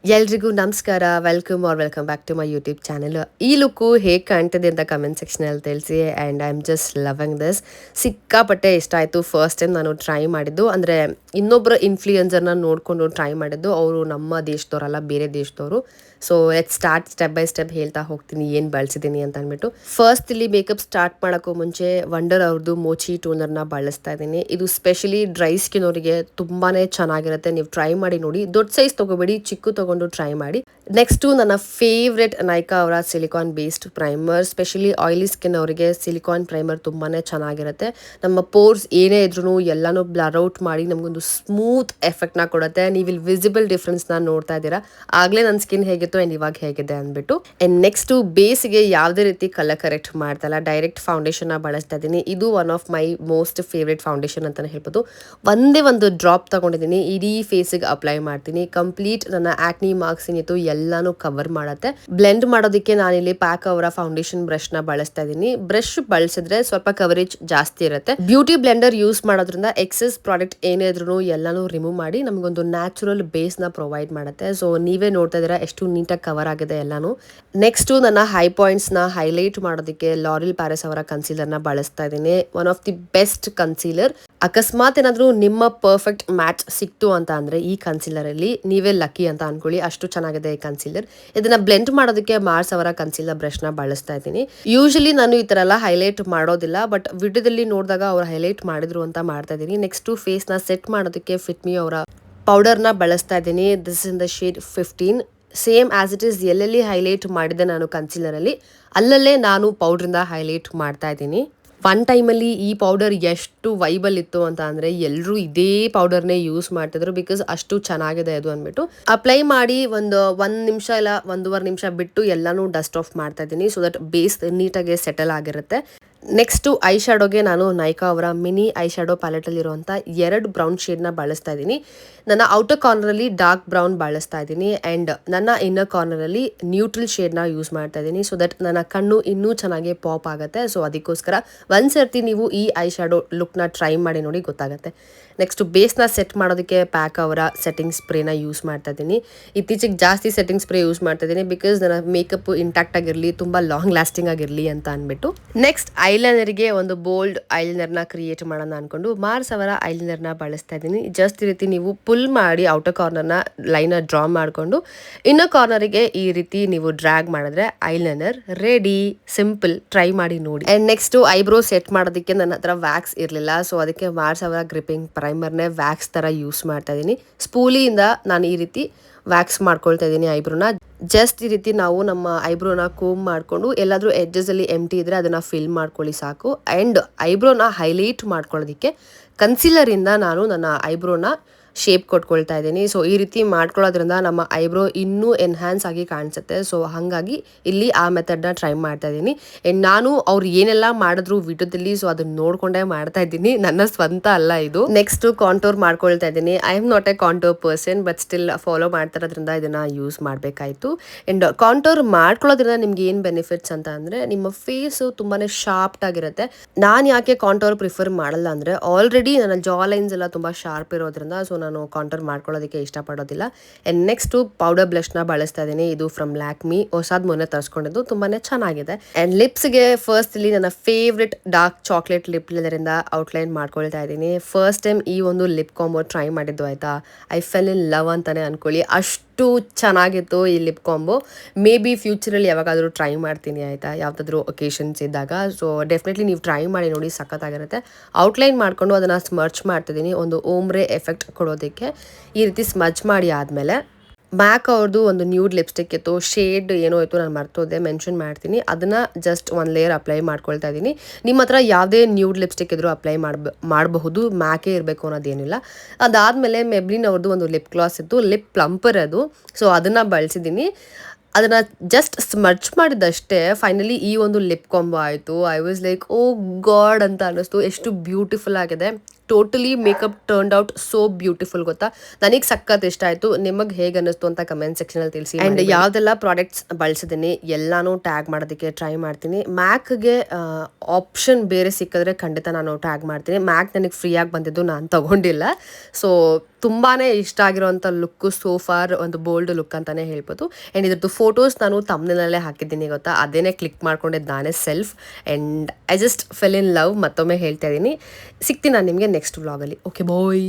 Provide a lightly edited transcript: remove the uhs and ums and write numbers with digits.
ಎಲ್ರಿಗೂ ನಮಸ್ಕಾರ. Welcome back to my YouTube channel. ಈ ಲುಕ್ಕು ಹೇಗೆ ಕಾಣ್ತದೆ ಅಂತ ಕಮೆಂಟ್ ಸೆಕ್ಷನಲ್ಲಿ ತಿಳಿಸಿ. And I am just loving this. ಸಿಕ್ಕಾಪಟ್ಟೆ ಇಷ್ಟ ಆಯಿತು. ಫಸ್ಟ್ ಟೈಮ್ ನಾನು ಟ್ರೈ ಮಾಡಿದ್ದು ಅಂದರೆ ಇನ್ನೊಬ್ಬರ ಇನ್ಫ್ಲೂಯೆನ್ಸರ್ನ ನೋಡಿಕೊಂಡು ಟ್ರೈ ಮಾಡಿದ್ದು. ಅವರು ನಮ್ಮ ದೇಶದವರಲ್ಲ, ಬೇರೆ ದೇಶದವರು. So let start step by step ಹೇಳ್ತಾ ಹೋಗ್ತೀನಿ ಏನು ಬಳಸಿದ್ದೀನಿ ಅಂತ ಅಂದ್ಬಿಟ್ಟು. ಫಸ್ಟ್ ಇಲ್ಲಿ ಮೇಕಪ್ ಸ್ಟಾರ್ಟ್ ಮಾಡೋಕ್ಕೂ ಮುಂಚೆ ವಂಡರ್ ಅವ್ರದ್ದು ಮೋಚಿ ಟೋನರ್ನ ಬಳಸ್ತಾ ಇದ್ದೀನಿ. ಇದು ಸ್ಪೆಷಲಿ ಡ್ರೈ ಸ್ಕಿನ್ ಅವರಿಗೆ ತುಂಬಾ ಚೆನ್ನಾಗಿರುತ್ತೆ. ನೀವು ಟ್ರೈ ಮಾಡಿ ನೋಡಿ. ದೊಡ್ಡ ಸೈಜ್ ತೊಗೋಬೇಡಿ, ಚಿಕ್ಕ ತೊಗೊಂಡು ಟ್ರೈ ಮಾಡಿ. ನೆಕ್ಸ್ಟು ನನ್ನ ಫೇವ್ರೆಟ್ ನೈಕಾ ಅವರ silicon based primer. Specially oily skin ಅವರಿಗೆ ಸಿಲಿಕಾನ್ ಪ್ರೈಮರ್ ತುಂಬಾ ಚೆನ್ನಾಗಿರುತ್ತೆ. ನಮ್ಮ ಪೋರ್ಸ್ ಏನೇ ಇದ್ರೂ ಎಲ್ಲನೂ ಬ್ಲರ್ ಔಟ್ ಮಾಡಿ ನಮಗೊಂದು ಸ್ಮೂತ್ ಎಫೆಕ್ಟ್ನ ಕೊಡುತ್ತೆ. ನೀವು ಇಲ್ಲಿ ವಿಸಿಬಲ್ ಡಿಫ್ರೆನ್ಸ್ನ ನೋಡ್ತಾ ಇದ್ದೀರಾ. ಆಗಲೇ ನನ್ನ ಸ್ಕಿನ್ ಹೇಗಿತ್ತು ಆ್ಯಂಡ್ ಇವಾಗ ಹೇಗಿದೆ ಅಂದ್ಬಿಟ್ಟು. ಆ್ಯಂಡ್ ನೆಕ್ಸ್ಟು ಬೇಸಿಗೆ ಯಾವುದೇ ರೀತಿ ಕಲರ್ ಕರೆಕ್ಟ್ ಮಾಡ್ತಲ್ಲ, ಡೈರೆಕ್ಟ್ ಫೌಂಡೇಶನ್ನ ಬಳಸ್ತಾ ಇದ್ದೀನಿ. ಇದು one of my most favourite foundation ಅಂತಲೇ ಹೇಳ್ಬೋದು. ಒಂದೇ ಒಂದು ಡ್ರಾಪ್ ತಗೊಂಡಿದ್ದೀನಿ, ಇಡೀ ಫೇಸಿಗೆ ಅಪ್ಲೈ ಮಾಡ್ತೀನಿ. ಕಂಪ್ಲೀಟ್ ನನ್ನ ಆಕ್ನಿ ಮಾರ್ಕ್ಸ್ ಏನಿತ್ತು ಎಲ್ಲಾನು ಕವರ್ ಮಾಡುತ್ತೆ. ಬ್ಲೆಂಡ್ ಮಾಡೋದಕ್ಕೆ ನಾನಿಲ್ಲಿ ಪ್ಯಾಕ್ ಅವರ ಫೌಂಡೇಶನ್ ಬ್ರಷ್ ನ ಬಳಸ್ತಾ ಇದ್ದೀನಿ. ಬ್ರಷ್ ಬಳಸಿದ್ರೆ ಸ್ವಲ್ಪ ಕವರೇಜ್ ಜಾಸ್ತಿ ಇರುತ್ತೆ. ಬ್ಯೂಟಿ ಬ್ಲೆಂಡರ್ ಯೂಸ್ ಮಾಡೋದ್ರಿಂದ ಎಕ್ಸೆಸ್ ಪ್ರಾಡಕ್ಟ್ ಏನೇ ಇದ್ರೂ ಎಲ್ಲಾನು ರಿಮೂವ್ ಮಾಡಿ ನಮಗೊಂದು ನ್ಯಾಚುರಲ್ ಬೇಸ್ ನ ಪ್ರೊವೈಡ್ ಮಾಡುತ್ತೆ. ಸೊ ನೀವೇ ನೋಡ್ತಾ ಇದ್ದೀರಾ ಎಷ್ಟು ನೀಟಾಗಿ ಕವರ್ ಆಗಿದೆ ಎಲ್ಲಾನು. ನೆಕ್ಸ್ಟ್ ನನ್ನ ಹೈ ಪಾಯಿಂಟ್ಸ್ ನ ಹೈಲೈಟ್ ಮಾಡೋದಕ್ಕೆ ಲಾರಿಲ್ ಪ್ಯಾರಿಸ್ ಅವರ ಕನ್ಸೀಲರ್ ನ ಬಳಸ್ತಾ ಇದ್ದೀನಿ. One of the best concealer. ಅಕಸ್ಮಾತ್ ಏನಾದರೂ ನಿಮ್ಮ ಪರ್ಫೆಕ್ಟ್ ಮ್ಯಾಚ್ ಸಿಕ್ತು ಅಂತ ಅಂದರೆ ಈ ಕನ್ಸೀಲರಲ್ಲಿ ನೀವೇ ಲಕ್ಕಿ ಅಂತ ಅನ್ಕೊಳ್ಳಿ. ಅಷ್ಟು ಚೆನ್ನಾಗಿದೆ ಈ ಕನ್ಸೀಲರ್. ಇದನ್ನ ಬ್ಲೆಂಡ್ ಮಾಡೋದಕ್ಕೆ ಮಾರ್ಸ್ ಅವರ ಕನ್ಸೀಲರ್ ಬ್ರಷ್ನ ಬಳಸ್ತಾ ಇದ್ದೀನಿ. ಯೂಶಲಿ ನಾನು ಈ ಥರ ಎಲ್ಲ ಹೈಲೈಟ್ ಮಾಡೋದಿಲ್ಲ, ಬಟ್ ವಿಡಿಯೋದಲ್ಲಿ ನೋಡಿದಾಗ ಅವ್ರು ಹೈಲೈಟ್ ಮಾಡಿದ್ರು ಅಂತ ಮಾಡ್ತಾ ಇದ್ದೀನಿ. ನೆಕ್ಸ್ಟು ಫೇಸ್ನ ಸೆಟ್ ಮಾಡೋದಕ್ಕೆ ಫಿಟ್ಮಿ ಅವರ ಪೌಡರ್ನ ಬಳಸ್ತಾ ಇದ್ದೀನಿ. This in the shade 15. Same as it is ಎಲ್ಲೆಲ್ಲಿ ಹೈಲೈಟ್ ಮಾಡಿದೆ ನಾನು ಕನ್ಸೀಲರಲ್ಲಿ, ಅಲ್ಲಲ್ಲೇ ನಾನು ಪೌಡ್ರಿಂದ ಹೈಲೈಟ್ ಮಾಡ್ತಾ ಇದ್ದೀನಿ. ಒನ್ ಟೈಮಲ್ಲಿ ಈ ಪೌಡರ್ ಎಷ್ಟು ವೈಬಲ್ ಇತ್ತು ಅಂತ ಅಂದರೆ ಎಲ್ಲರೂ ಇದೇ ಪೌಡರ್ನೇ ಯೂಸ್ ಮಾಡ್ತಿದ್ರು, ಬಿಕಾಸ್ ಅಷ್ಟು ಚೆನ್ನಾಗಿದೆ ಅದು ಅಂದ್ಬಿಟ್ಟು. ಅಪ್ಲೈ ಮಾಡಿ ಒಂದು ನಿಮಿಷ ಇಲ್ಲ 1.5 ನಿಮಿಷ ಬಿಟ್ಟು ಎಲ್ಲನೂ ಡಸ್ಟ್ ಆಫ್ ಮಾಡ್ತಾ ಇದ್ದೀನಿ, ಸೊ ದಟ್ ಬೇಸ್ ನೀಟಾಗಿ ಸೆಟಲ್ ಆಗಿರುತ್ತೆ. ನೆಕ್ಸ್ಟು ಐ ಶ್ಯಾಡೋಗೆ ನಾನು ನೈಕಾ ಅವರ ಮಿನಿ ಐ ಶ್ಯಾಡೋ ಪ್ಯಾಲೆಟಲ್ಲಿರುವಂಥ 2 ಬ್ರೌನ್ ಶೇಡ್ನ ಬಳಸ್ತಾ ಇದ್ದೀನಿ. ನನ್ನ ಔಟರ್ ಕಾರ್ನರಲ್ಲಿ ಡಾರ್ಕ್ ಬ್ರೌನ್ ಬಳಸ್ತಾ ಇದ್ದೀನಿ ಆ್ಯಂಡ್ ನನ್ನ ಇನ್ನರ್ ಕಾರ್ನರಲ್ಲಿ ನ್ಯೂಟ್ರಲ್ ಶೇಡ್ನ ಯೂಸ್ ಮಾಡ್ತಾ ಇದ್ದೀನಿ, ಸೊ ದಟ್ ನನ್ನ ಕಣ್ಣು ಇನ್ನೂ ಚೆನ್ನಾಗಿ ಪಾಪ್ ಆಗುತ್ತೆ. ಸೊ ಅದಕ್ಕೋಸ್ಕರ ಒಂದ್ಸರ್ತಿ ನೀವು ಈ ಐ ಶ್ಯಾಡೋ ಲುಕ್ನ ಟ್ರೈ ಮಾಡಿ ನೋಡಿ, ಗೊತ್ತಾಗುತ್ತೆ. ನೆಕ್ಸ್ಟು ಬೇಸ್ನ ಸೆಟ್ ಮಾಡೋದಕ್ಕೆ ಪ್ಯಾಕ್ ಅವರ ಸೆಟ್ಟಿಂಗ್ ಸ್ಪ್ರೇನ ಯೂಸ್ ಮಾಡ್ತಾ ಇದ್ದೀನಿ. ಇತ್ತೀಚೆಗೆ ಜಾಸ್ತಿ ಸೆಟ್ಟಿಂಗ್ ಸ್ಪ್ರೇ ಯೂಸ್ ಮಾಡ್ತಾ ಇದ್ದೀನಿ, ಬಿಕಾಸ್ ನನ್ನ ಮೇಕಪ್ ಇಂಟ್ಯಾಕ್ಟ್ ಆಗಿರಲಿ, ತುಂಬ ಲಾಂಗ್ ಲಾಸ್ಟಿಂಗ್ ಆಗಿರಲಿ ಅಂತ ಅಂದ್ಬಿಟ್ಟು. ನೆಕ್ಸ್ಟ್ ಐಲೈನರ್ಗೆ ಒಂದು ಬೋಲ್ಡ್ ಐಲೈನರ್ನ ಕ್ರಿಯೇಟ್ ಮಾಡೋಣ ಅಂದ್ಕೊಂಡು ಮಾರ್ಸ್ ಅವರ ಐಲೈನರ್ನ ಬಳಸ್ತಾ ಇದ್ದೀನಿ. ಜಸ್ಟ್ ಈ ರೀತಿ ನೀವು ಪುಲ್ ಮಾಡಿ ಔಟರ್ ಕಾರ್ನರ್ನ ಲೈನರ್ ಡ್ರಾ ಮಾಡಿಕೊಂಡು ಇನ್ನರ್ ಕಾರ್ನರಿಗೆ ಈ ರೀತಿ ನೀವು ಡ್ರ್ಯಾಗ್ ಮಾಡಿದ್ರೆ ಐಲೈನರ್ ರೆಡಿ. ಸಿಂಪಲ್, ಟ್ರೈ ಮಾಡಿ ನೋಡಿ. ಆ್ಯಂಡ್ ನೆಕ್ಸ್ಟು ಐಬ್ರೋ ಸೆಟ್ ಮಾಡೋದಕ್ಕೆ ನನ್ನ ಹತ್ರ ವ್ಯಾಕ್ಸ್ ಇರಲಿಲ್ಲ, ಸೊ ಅದಕ್ಕೆ ಮಾರ್ಸ್ ಅವರ ಗ್ರಿಪ್ಪಿಂಗ್ ಪ್ರೈಮರ್ನೇ ವ್ಯಾಕ್ಸ್ ಥರ ಯೂಸ್ ಮಾಡ್ತಾ ಇದ್ದೀನಿ. ಸ್ಪೂಲಿಯಿಂದ ನಾನು ಈ ರೀತಿ ವ್ಯಾಕ್ಸ್ ಮಾಡ್ಕೊಳ್ತಾ ಇದ್ದೀನಿ ಐಬ್ರೋನ. ಜಸ್ಟ್ ಈ ರೀತಿ ನಾವು ನಮ್ಮ ಐಬ್ರೋನ ಕೋಮ್ ಮಾಡಿಕೊಂಡು ಎಲ್ಲಾದರೂ ಎಡ್ಜಸಲ್ಲಿ ಎಂಟಿ ಇದ್ದರೆ ಅದನ್ನು ಫಿಲ್ ಮಾಡ್ಕೊಳ್ಳಿ ಸಾಕು. ಆ್ಯಂಡ್ ಐಬ್ರೋನ ಹೈಲೈಟ್ ಮಾಡ್ಕೊಳ್ಳೋದಕ್ಕೆ ಕನ್ಸೀಲರಿಂದ ನಾನು ನನ್ನ ಐಬ್ರೋನ ಶೇಪ್ ಕೊಟ್ಕೊಳ್ತಾ ಇದ್ದೀನಿ. ಸೊ ಈ ರೀತಿ ಮಾಡ್ಕೊಳ್ಳೋದ್ರಿಂದ ನಮ್ಮ ಐಬ್ರೋ ಇನ್ನೂ ಎನ್ಹ್ಯಾನ್ಸ್ ಆಗಿ ಕಾಣಿಸುತ್ತೆ. ಸೊ ಹಾಗಾಗಿ ಇಲ್ಲಿ ಆ ಮೆಥಡ್ನ ಟ್ರೈ ಮಾಡ್ತಾ ಇದ್ದೀನಿ. ಆ್ಯಂಡ್ ನಾನು ಅವ್ರು ಏನೆಲ್ಲ ಮಾಡಿದ್ರು ವಿಡಿಯೋದಲ್ಲಿ, ಸೊ ಅದನ್ನ ನೋಡ್ಕೊಂಡೇ ಮಾಡ್ತಾ ಇದ್ದೀನಿ, ನನ್ನ ಸ್ವಂತ ಅಲ್ಲ ಇದು. ನೆಕ್ಸ್ಟ್ ಕಾಂಟೋರ್ ಮಾಡ್ಕೊಳ್ತಾ ಇದ್ದೀನಿ. I am not a contour person, but still follow ಮಾಡ್ತಿರೋದ್ರಿಂದ ಇದನ್ನ ಯೂಸ್ ಮಾಡಬೇಕಾಯಿತು. ಆ್ಯಂಡ್ ಕಾಂಟೋರ್ ಮಾಡ್ಕೊಳ್ಳೋದ್ರಿಂದ ನಿಮ್ಗೆ ಏನು ಬೆನಿಫಿಟ್ಸ್ ಅಂತ ಅಂದರೆ ನಿಮ್ಮ ಫೇಸು ತುಂಬಾ ಶಾರ್ಪ್ ಆಗಿರುತ್ತೆ. ನಾನು ಯಾಕೆ ಕಾಂಟೋರ್ ಪ್ರಿಫರ್ ಮಾಡಲ್ಲ ಅಂದರೆ ಆಲ್ರೆಡಿ ನನ್ನ ಜಾ ಲೈನ್ಸ್ ಎಲ್ಲ ತುಂಬ ಶಾರ್ಪ್ ಇರೋದ್ರಿಂದ, ಸೊ ನಾನು ಕಾಂಟೋರ್ ಮಾಡ್ಕೊಳ್ಳೋದಕ್ಕೆ ಇಷ್ಟಪಡೋದಿಲ್ಲ. ಆ್ಯಂಡ್ ನೆಕ್ಸ್ಟು ಪೌಡರ್ ಬ್ಲಷ್ನ ಬಳಸ್ತಾ ಇದ್ದೀನಿ. ಇದು ಫ್ರಮ್ ಲ್ಯಾಕ್ಮಿ, ಹೊಸಾದ್ ಮೊನ್ನೆ ತರಿಸ್ಕೊಂಡಿದ್ದು, ತುಂಬಾ ಚೆನ್ನಾಗಿದೆ. ಆ್ಯಂಡ್ ಲಿಪ್ಸ್ಗೆ ಫಸ್ಟ್ ಇಲ್ಲಿ ನನ್ನ ಫೇವ್ರೆಟ್ ಡಾರ್ಕ್ ಚಾಕ್ಲೇಟ್ ಲಿಪ್ ಲಿನರಿಂದ ಔಟ್ಲೈನ್ ಮಾಡ್ಕೊಳ್ತಾ ಇದ್ದೀನಿ. ಫಸ್ಟ್ ಟೈಮ್ ಈ ಒಂದು ಲಿಪ್ ಕಾಂಬೋ ಟ್ರೈ ಮಾಡಿದ್ದು ಆಯಿತಾ, ಐ ಫೆಲ್ ಇನ್ ಲವ್ ಅಂತಲೇ ಅಂದ್ಕೊಳ್ಳಿ. ಅಷ್ಟು ಚೆನ್ನಾಗಿತ್ತು ಈ ಲಿಪ್ ಕಾಂಬೋ. ಮೇ ಬಿ ಫ್ಯೂಚರಲ್ಲಿ ಯಾವಾಗಾದರೂ ಟ್ರೈ ಮಾಡ್ತೀನಿ ಆಯಿತಾ, ಯಾವುದಾದ್ರೂ ಒಕೇಶನ್ಸ್ ಇದ್ದಾಗ. ಸೊ ಡೆಫಿನೆಟ್ಲಿ ನೀವು ಟ್ರೈ ಮಾಡಿ ನೋಡಿ, ಸಖತ್ತಾಗಿರುತ್ತೆ. ಔಟ್ಲೈನ್ ಮಾಡಿಕೊಂಡು ಅದನ್ನು ಸ್ಮರ್ಚ್ ಮಾಡ್ತಿದ್ದೀನಿ ಒಂದು ಓಮ್ರೆ ಎಫೆಕ್ಟ್ ಕೊಡೋದಕ್ಕೆ. ಈ ರೀತಿ ಸ್ಮರ್ಚ್ ಮಾಡಿ ಆದಮೇಲೆ ಮ್ಯಾಕ್ ಅವ್ರದ್ದು ಒಂದು ನ್ಯೂಡ್ ಲಿಪ್ಸ್ಟಿಕ್ ಇತ್ತು, ಶೇಡ್ ಏನೋ ಇತ್ತು, ನಾನು ಮರ್ತೋದೆ, ಮೆನ್ಷನ್ ಮಾಡ್ತೀನಿ. ಅದನ್ನು ಜಸ್ಟ್ 1 ಲೇಯರ್ ಅಪ್ಲೈ ಮಾಡ್ಕೊಳ್ತಾ ಇದ್ದೀನಿ. ನಿಮ್ಮ ಹತ್ರ ಯಾವುದೇ ನ್ಯೂಡ್ ಲಿಪ್ಸ್ಟಿಕ್ ಇದ್ರೂ ಅಪ್ಲೈ ಮಾಡಬಹುದು, ಮ್ಯಾಕೇ ಇರಬೇಕು ಅನ್ನೋದೇನಿಲ್ಲ. ಅದಾದಮೇಲೆ ಮೆಬ್ಲಿನ್ ಅವ್ರದ್ದು ಒಂದು ಲಿಪ್ ಗ್ಲಾಸ್ ಇತ್ತು, ಲಿಪ್ ಪ್ಲಂಪರ್ ಅದು, ಸೊ ಅದನ್ನು ಬಳಸಿದ್ದೀನಿ. ಅದನ್ನು ಜಸ್ಟ್ ಸ್ಮರ್ಚ್ ಮಾಡಿದಷ್ಟೇ ಫೈನಲಿ ಈ ಒಂದು ಲಿಪ್ ಕಾಂಬೋ ಆಯಿತು. I was like oh God ಅಂತ ಅನ್ನಿಸ್ತು. ಎಷ್ಟು ಬ್ಯೂಟಿಫುಲ್ ಆಗಿದೆ. Totally makeup turned out so beautiful, ಗೊತ್ತಾ. ನನಗೆ ಸಖತ್ ಇಷ್ಟ ಆಯಿತು. ನಿಮಗೆ ಹೇಗೆ ಅನ್ನಿಸ್ತು ಅಂತ ಕಮೆಂಟ್ ಸೆಕ್ಷನಲ್ಲಿ ತಿಳಿಸಿ. ಆ್ಯಂಡ್ ಯಾವುದೆಲ್ಲ ಪ್ರಾಡಕ್ಟ್ಸ್ ಬಳಸಿದ್ದೀನಿ ಎಲ್ಲಾನು ಟ್ಯಾಗ್ ಮಾಡೋದಕ್ಕೆ ಟ್ರೈ ಮಾಡ್ತೀನಿ. ಮ್ಯಾಕ್ಗೆ ಆಪ್ಷನ್ ಬೇರೆ ಸಿಕ್ಕಿದ್ರೆ ಖಂಡಿತ ನಾನು ಟ್ಯಾಗ್ ಮಾಡ್ತೀನಿ. ಮ್ಯಾಕ್ ನನಗೆ ಫ್ರೀಯಾಗಿ ಬಂದಿದ್ದು, ನಾನು ತಗೊಂಡಿಲ್ಲ. ಸೊ ತುಂಬಾ ಇಷ್ಟ ಆಗಿರೋಂಥ ಲುಕ್ಕು ಸೋ ಫಾರ್ ಒಂದು ಬೋಲ್ಡ್ ಲುಕ್ ಅಂತಲೇ ಹೇಳ್ಬೋದು. ಆ್ಯಂಡ್ ಇದ್ರದ್ದು ಫೋಟೋಸ್ ನಾನು ತಮ್ನೇಲಲ್ಲೇ ಹಾಕಿದ್ದೀನಿ ಗೊತ್ತಾ, ಅದೇನೇ ಕ್ಲಿಕ್ ಮಾಡ್ಕೊಂಡಿದ್ದು ನಾನೇ self. And I just fell in love. ಮತ್ತೊಮ್ಮೆ ಹೇಳ್ತಾ ಇದ್ದೀನಿ, ಸಿಗ್ತೀನಿ ನಾನು ನಿಮಗೆ ನೆಕ್ಸ್ಟ್ ವ್ಲಾಗಲ್ಲಿ. ಓಕೆ ಬಾಯ್.